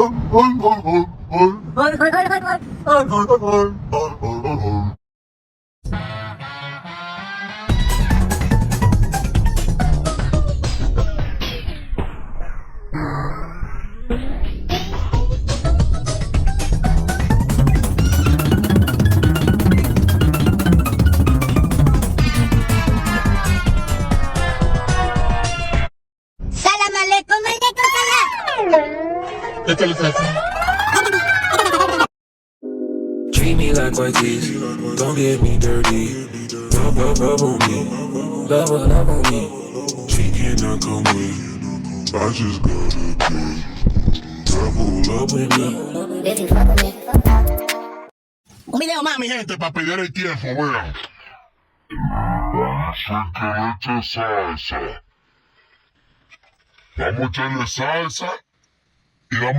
Salam alaikum, alaikum salam. Treat me like white teeth, don't get me dirty. Love on me, love on me. She cannot come with, I just gotta double up with me. Baby, fuck with me. Un video más, mi gente, para perder el tiempo, vean. Vamos a echarle salsa. Vamos a echarle salsa y vamos